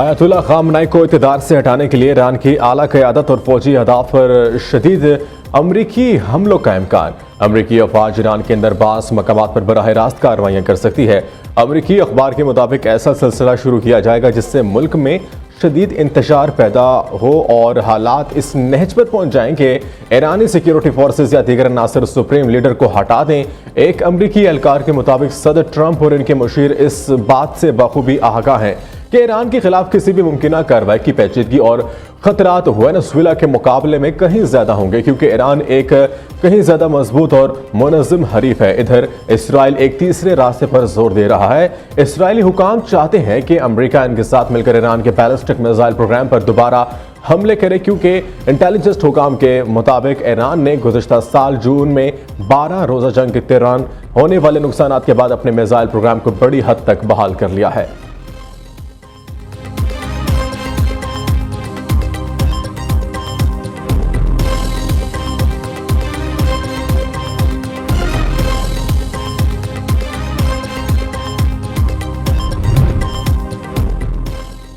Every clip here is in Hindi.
आयतुल्लाह खामनाई को इक़्तिदार से हटाने के लिए ईरान की आला क़यादत और फौजी अहदाफ पर शदीद अमरीकी हमलों का इम्कान। अमरीकी अफवाज ईरान के अंदर बास मकामात पर बराह रास्त कार्रवाइयाँ कर सकती है। अमरीकी अखबार के मुताबिक ऐसा सिलसिला शुरू किया जाएगा जिससे मुल्क में शदीद इंतशार पैदा हो और हालात इस नहज पर पहुंच जाएं कि ईरानी सिक्योरिटी फोर्सेज या दीगर अनासर सुप्रीम लीडर को हटा दें। एक अमरीकी एहलकार के मुताबिक सदर ट्रंप और इनके मुशीर इस बात से बखूबी आगाह हैं कि ईरान के खिलाफ किसी भी मुमकिन कार्रवाई की पेचीदगी और खतरात वेनेजुएला के मुकाबले में कहीं ज्यादा होंगे, क्योंकि ईरान एक कहीं ज्यादा मजबूत और मुनज़्ज़म हरीफ है। इधर इसराइल एक तीसरे रास्ते पर जोर दे रहा है। इसराइली हुकाम चाहते हैं कि अमेरिका इनके साथ मिलकर ईरान के बैलिस्टिक मिसाइल प्रोग्राम पर दोबारा हमले करे, क्योंकि इंटेलिजेंस हुकाम के मुताबिक ईरान ने गुज़श्ता साल जून में 12 रोज़ा जंग के दौरान होने वाले नुकसान के बाद अपने मिसाइल प्रोग्राम को बड़ी हद तक बहाल कर लिया है।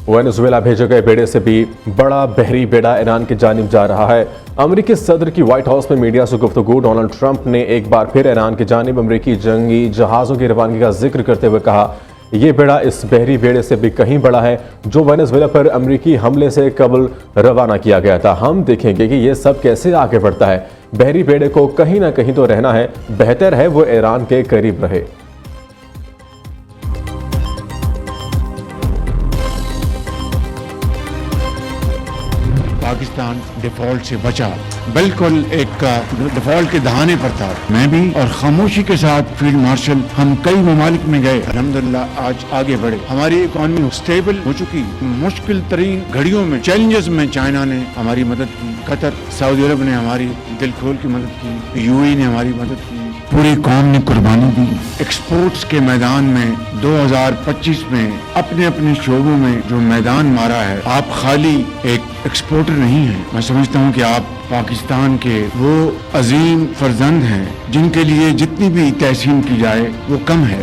वेनेजुएला भेजे गए बेड़े से भी बड़ा बहरी बेड़ा ईरान की जानिब जा रहा है। अमेरिकी सदर की व्हाइट हाउस में मीडिया से गुफ्तगू डोनाल्ड ट्रंप ने एक बार फिर ईरान की जानिब अमेरिकी जंगी जहाज़ों की रवानगी का जिक्र करते हुए कहा, यह बेड़ा इस बहरी बेड़े से भी कहीं बड़ा है जो वेनेजुएला पर अमेरिकी हमले से कबल रवाना किया गया था। हम देखेंगे कि यह सब कैसे आगे बढ़ता है। बहरी बेड़े को कहीं ना कहीं तो रहना है, बेहतर है वो ईरान के करीब रहे। पाकिस्तान डिफॉल्ट से बचा, बिल्कुल एक डिफॉल्ट के दहाने पर था। मैं भी और खामोशी के साथ फील्ड मार्शल हम कई ममालिक में गए, अल्हम्दुलिल्लाह आज आगे बढ़े। हमारी इकॉनमी स्टेबल हो चुकी। मुश्किल तरीन घड़ियों में, चैलेंजेस में चाइना ने हमारी मदद की, कतर सऊदी अरब ने हमारी दिल खोल की मदद की, यूएई ने हमारी मदद की, पूरी कौम ने कुर्बानी दी। एक्सपोर्ट्स के मैदान में 2025 में अपने अपने शोबों में जो मैदान मारा है, आप खाली एक एक्सपोर्टर नहीं है। मैं समझता हूँ कि आप पाकिस्तान के वो अजीम फर्जंद हैं जिनके लिए जितनी भी तहसीन की जाए वो कम है।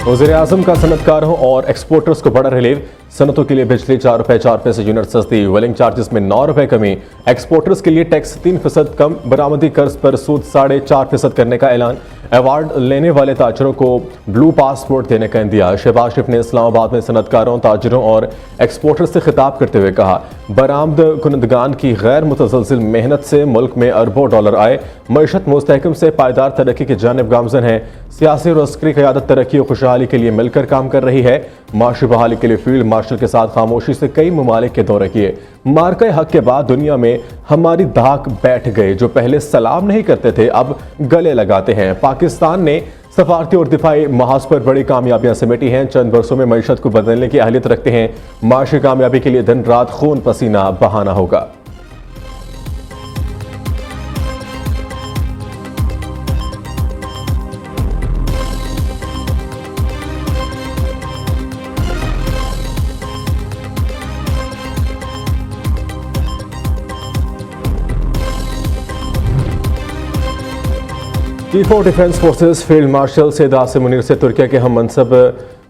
वज़ीर आज़म का सनतकारों और एक्सपोर्टर्स को बड़ा रिलीफ। सनतों के लिए बिजली 4 रुपए 4 पैसे यूनिट सस्ती, वेलिंग चार्जेस में 9 रुपए कमी, एक्सपोर्टर्स के लिए टैक्स 3% कम, बरामदी कर्ज पर सूद 4.5% करने का ऐलान। अवार्ड लेने वाले ताजरों को ब्लू पासपोर्ट देने का इंदिया। शहबाज शरीफ ने इस्लामाबाद में सनतकारों, ताजरों और एक्सपोर्टर्स से खिताब करते हुए कहा, बरामद कुनदगान की गैर मुतसलसिल मेहनत से मुल्क में अरबों डॉलर आए। मईशत मुस्तहकम से पायदार तरक्की की जानिब गामजन है। सियासी और अस्करी क़यादत तरक्की और खुशहाली के लिए मिलकर काम कर रही है। माशी बहाली के लिए फील्ड मार्शल के साथ खामोशी से कई ममालिक के दौरे किए। मार्के हक के बाद दुनिया में हमारी धाक बैठ गए। जो पहले सलाम नहीं करते थे अब गले लगाते हैं। पाकिस्तान ने सफारती और दिफाई महाज पर बड़ी कामयाबियां समेटी हैं। चंद वर्षों में मईशत को बदलने की अहलियत रखते हैं। माशी कामयाबी के लिए दिन रात खून पसीना बहाना होगा। Chief of defence forces field marshal Syed Asim Munir से तुर्किया के हम मनसब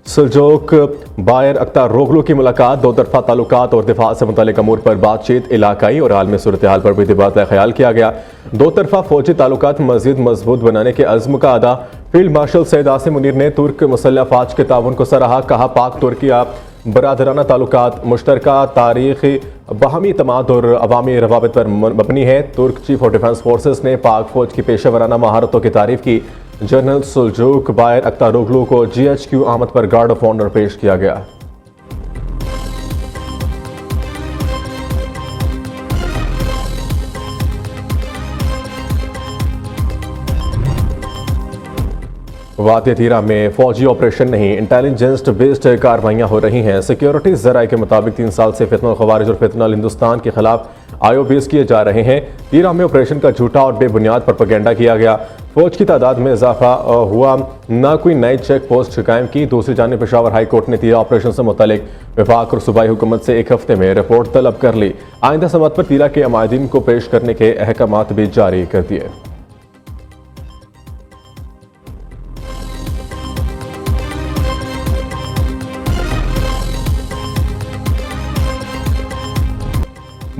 सुल्जोक बायर अख्तारोग्लू की मुलाकात। दो तरफा ताल्लुकात और दिफा से मुतालिक अमूर पर बातचीत, इलाकाई और आलमी सूरत हाल पर भी तबादला ख्याल किया गया। दो तरफा फौजी ताल्लुकात मजीद मजबूत बनाने के अज़्म का अदा। फील्ड मार्शल सैयद आसिम मुनीर ने तुर्क मुसल्लह अफवाज के ताउन को सराहा। कहा, पाक तुर्किया बरादराना ताल्लुकात मुश्तरका तारीखी बाहमी इत्मीनान और अवामी रवाबित पर मबनी है। तुर्क चीफ ऑफ डिफेंस फोर्सेस ने पाक फौज की पेशेवराना महारतों की तारीफ की। जनरल सुल्जूक बायर अख्तारोग्लू को GHQ आमद पर गार्ड ऑफ ऑनर पेश किया गया। वादिया तीरा में फौजी ऑपरेशन नहीं, इंटेलिजेंस बेस्ड कार्रवाइयाँ हो रही हैं। सिक्योरिटी जराये के मुताबिक 3 साल से फितनल खवारिज और फितनल हिंदुस्तान के खिलाफ IOBs किए जा रहे हैं। तीरा में ऑपरेशन का झूठा और बेबुनियाद प्रोपेगेंडा किया गया। फौज की तादाद में इजाफा हुआ, ना कोई नई चेक पोस्ट कायम की। दूसरी जानिब पेशावर हाई कोर्ट ने तीरा ऑपरेशन से मुतालिक विफाक और सूबाई हुकूमत से 1 हफ्ते में रिपोर्ट तलब कर ली। आइंदा समात पर तीरा के अमायदीन को पेश करने के अहकामात भी जारी कर दिए।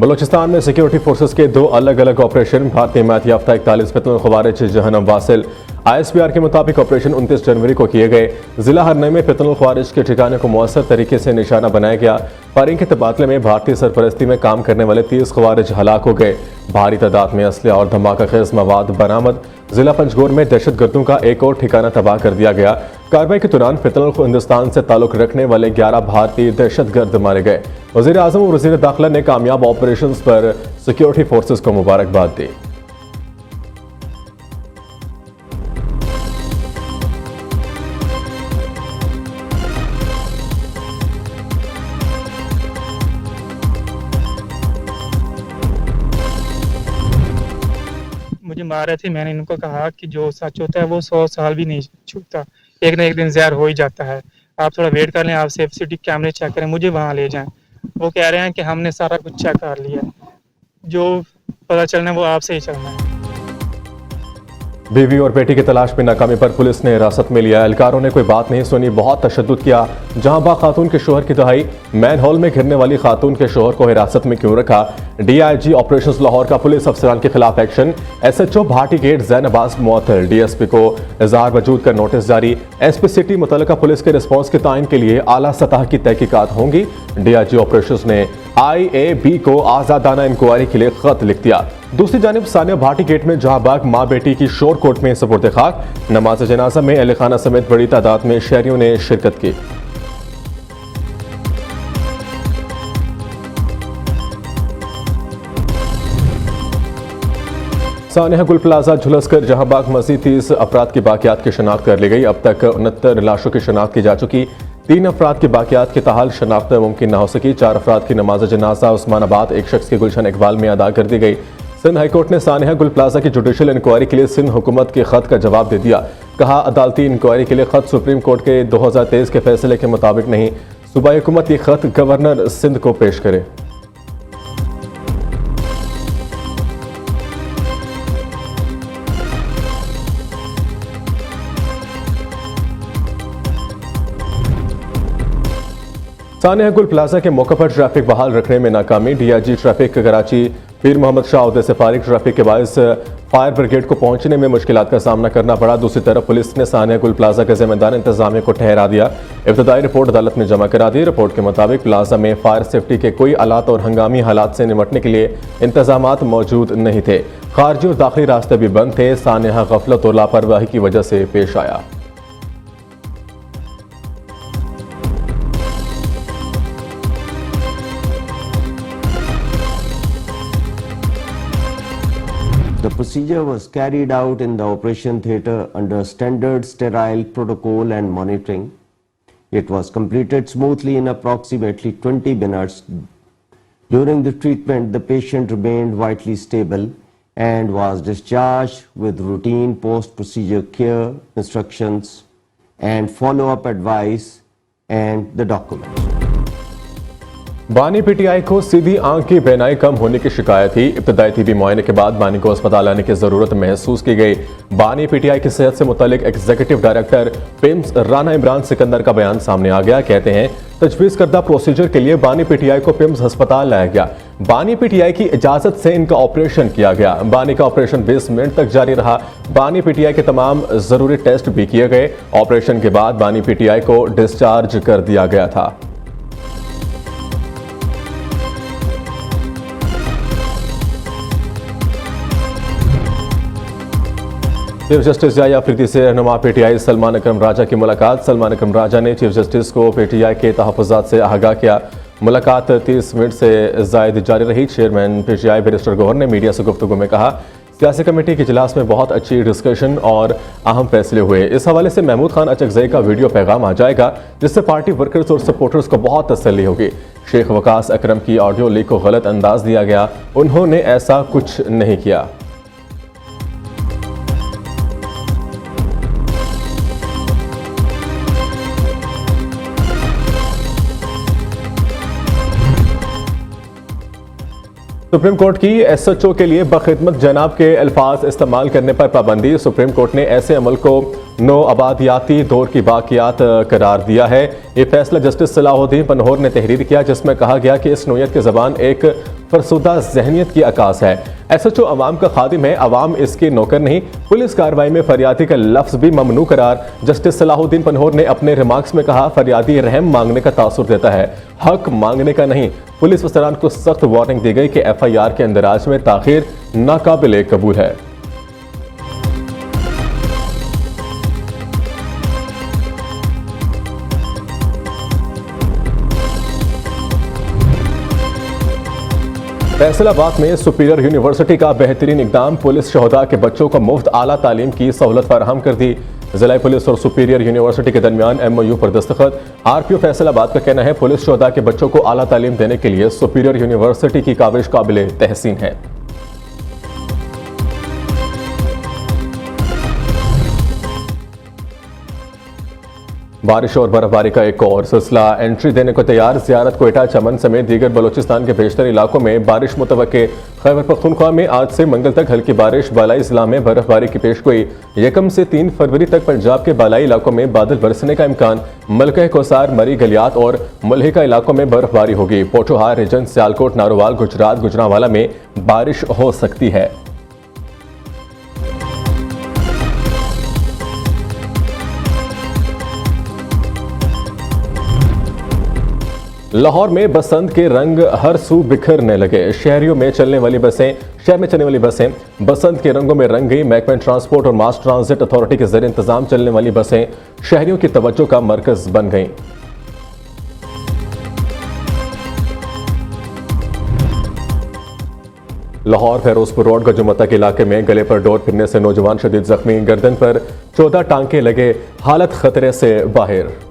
बलूचिस्तान में सिक्योरिटी फोर्सेस के 2 अलग अलग ऑपरेशन। भारतीय हिमायत याफ्ता 41 फितनुल ख्वारिज जहन्नम वासिल। ISPR के मुताबिक ऑपरेशन 29 जनवरी को किए गए। जिला हरनई में फितनुल ख्वारिज के ठिकाने को मौसर तरीके से निशाना बनाया गया। फायरिंग के तबादले में भारतीय सरपरस्ती में काम करने वाले 30 ख्वारिज हलाक हो गए। भारी तादाद में असले और धमाका खेज मवाद बरामद। जिला पंजगोर में दहशतगर्दों का एक और ठिकाना तबाह कर दिया गया। कार्रवाई के दौरान फितनुल हिंदुस्तान से ताल्लुक रखने वाले 11 भारतीय दहशतगर्द मारे गए। वज़ीर आज़म और वज़ीर दाखिला ने कामयाब ऑपरेशन पर सिक्योरिटी फोर्सेस को मुबारकबाद दी। मुझे मारे थे, मैंने इनको कहा कि जो सच होता है वो 100 साल भी नहीं छूटता, एक ना एक दिन ज़हर हो ही जाता है। आप थोड़ा वेट कर लें, आप सेफ सिटी कैमरे चेक करें, मुझे वहाँ ले जाएं। वो कह रहे हैं कि हमने सारा कुछ चेक कर लिया, जो पता चलना है वो आपसे ही चलना है। बीवी और बेटी की तलाश में नाकामी पर पुलिस ने हिरासत में लिया। एहलकारों ने कोई बात नहीं सुनी, बहुत तशद्दुद किया। जहां बा खातून के शोहर की दहाई, मैन हॉल में घिरने वाली खातून के शोहर को हिरासत में क्यों रखा। DIG ऑपरेशंस लाहौर का पुलिस अफसरान के खिलाफ action. SHO Bhati Gate Zain Abbas मुअत्तल। DSP को इज़हार वजूद का नोटिस जारी। SP सिटी मुतल्लिका पुलिस के रिस्पॉन्स के तायन के लिए आला सतह की तहकीकात होंगी। DIG ऑपरेशंस ने IAB को आज़ादाना इंक्वायरी के लिए खत लिख दिया। दूसरी जानिब सानिया भाटी गेट में जहांबाग मां बेटी की शोर कोर्ट में सुपुर्द खाक। नमाज जनाजा में अहले खाना समेत बड़ी तादाद में शहरियों ने शिरकत की। सानिया गुल प्लाजा झुलसकर जहांबाग मजीद 30 अफराद की बाकियात की शनाख्त कर ली गई। अब तक 69 लाशों की शनाख्त की जा चुकी। 3 अफराद की बाकियात की ताहाल शनाख्त मुमकिन न हो सकी। 4 अफराद की नमाज जनाजा उस्मानाबाद, एक शख्स की गुलशन इकबाल में अदा कर दी गई। सिंध हाईकोर्ट ने सानिया गुल प्लाजा की जुडिशल इंक्वायरी के लिए सिंध हुकूमत के खत का जवाब दे दिया। कहा, अदालती इंक्वायरी के लिए खत सुप्रीम कोर्ट के 2023 के फैसले के मुताबिक नहीं। सूबाई हुकूमत ये खत गवर्नर सिंध को पेश करे। सानिया गुल प्लाजा के मौके पर ट्रैफिक बहाल रखने में नाकामी। DIG ट्रैफिक कराची पीर मोहम्मद शाह उहदे से फारिग। ट्रैफिक के बायस फायर ब्रिगेड को पहुंचने में मुश्किलात का सामना करना पड़ा। दूसरी तरफ पुलिस ने सानिया गुल प्लाजा के जिम्मेदार इंतजामिया को ठहरा दिया। इब्तदाई रिपोर्ट अदालत में जमा करा दी। रिपोर्ट के मुताबिक प्लाजा में फायर सेफ्टी के कोई आलात और हंगामी हालात से निपटने के लिए इंतजामात मौजूद नहीं थे। खारजी और दाखिली रास्ते भी बंद थे। सानिया गफलत और लापरवाही की वजह से पेश आया। The procedure was carried out in the operation theatre under standard sterile protocol and monitoring. It was completed smoothly in approximately 20 minutes. During the treatment, the patient remained vitally stable and was discharged with routine post-procedure care, instructions and follow-up advice and the documents. बानी PTI को सीधी आंख की बेनाई कम होने की शिकायत थी। इब्तदाई तिबी मुआयने के बाद बानी को अस्पताल आने की जरूरत महसूस की गई। बानी PTI की सेहत से मुतालिक executive director PIMS Rana Imran Sikandar का बयान सामने आ गया। कहते हैं, तजवीज़ करदा प्रोसीजर के लिए बानी PTI को पिम्स अस्पताल लाया गया। बानी PTI की इजाजत से इनका ऑपरेशन किया गया। बानी का ऑपरेशन 20 मिनट तक जारी रहा। बानी PTI के तमाम जरूरी टेस्ट भी किए गए। ऑपरेशन के बाद बानी PTI को डिस्चार्ज कर दिया गया था। चीफ जस्टिस याया अफरीदी से रहनुमा PTI सलमान अकरम राजा की मुलाकात। सलमान अकरम राजा ने चीफ जस्टिस को PTI के तहफ़्फ़ुज़ात से आगाह किया। मुलाकात 30 मिनट से ज़ायद जारी रही। चेयरमैन PTI बैरिस्टर गौहर ने मीडिया से गुफ्तगू में कहा, सियासी कमेटी के इजलास में बहुत अच्छी डिस्कशन और अहम फैसले हुए। इस हवाले से महमूद खान अचकज़ई का वीडियो पैगाम आ जाएगा, जिससे पार्टी वर्कर्स और सपोर्टर्स को बहुत तसल्ली होगी। शेख वकास अकरम की ऑडियो लीक को गलत अंदाज दिया गया, उन्होंने ऐसा कुछ नहीं किया। सुप्रीम कोर्ट की SHO के लिए बखिदमत जनाब के अल्फाज इस्तेमाल करने पर पाबंदी। सुप्रीम कोर्ट ने ऐसे अमल को नो आबादियाती दौर की बाकियात करार दिया है। ये फैसला जस्टिस सलाहुद्दीन पनहोर ने तहरीर किया, जिसमें कहा गया कि इस नोयत की ज़बान एक फरसुदा जहनियत की अक्कास है। SHO अवाम का खादिम है, अवाम इसके नौकर नहीं। पुलिस कार्रवाई में फरियादी का लफ्ज भी ममनू करार। जस्टिस सलाहुद्दीन पनहोर ने अपने रिमार्क्स में कहा, फरियादी रहम मांगने का तासुर देता है, हक मांगने का नहीं। पुलिस अफसरान को सख्त वार्निंग दी गई कि FIR के अंदराज में ताखिर नाकाबिले कबूल है। फैसलाबाद में सुपीरियर यूनिवर्सिटी का बेहतरीन इकदाम, पुलिस शहदा के बच्चों को मुफ्त आला तालीम की सहूलत फराहम कर दी। जिला पुलिस और सुपीरियर यूनिवर्सिटी के दरमियान MOU पर दस्तखत। RPO फैसलाबाद का कहना है, पुलिस शहदा के बच्चों को आला तालीम देने के लिए सुपीरियर यूनिवर्सिटी की काबिज काबिल तहसीन है। बारिश और बर्फबारी का एक और सिलसिला, एंट्री देने को तैयार। ज़ियारत, कोयटा, चमन समेत दीगर बलोचिस्तान के बेशतर इलाकों में बारिश मुतवक्के। खैबर पख्तूनख्वा में आज से मंगल तक हल्की बारिश, बालाई जिला में बर्फबारी की पेशगोई। 1 से 3 फरवरी तक पंजाब के बालाई इलाकों में बादल बरसने का इम्कान। मलका कोसार, मरी, गलियात और मुल्हिका इलाकों में बर्फबारी होगी। पोठोहार, रिजन, सियालकोट, नारोवाल, गुजरात, गुजरांवाला में बारिश हो सकती है। लाहौर में बसंत के रंग हर सू बिखरने लगे। शहर में चलने वाली बसें बसंत के रंगों में रंग गई। महकमा ट्रांसपोर्ट और मास ट्रांजिट अथॉरिटी के जरिए इंतजाम चलने वाली बसें शहरियों की तवज्जो का मरकज बन गईं। लाहौर फिरोजपुर रोड गजुमता के इलाके में गले पर डोर फिरने से नौजवान शदीद जख्मी, गर्दन पर 14 टांके लगे, हालत खतरे से बाहर।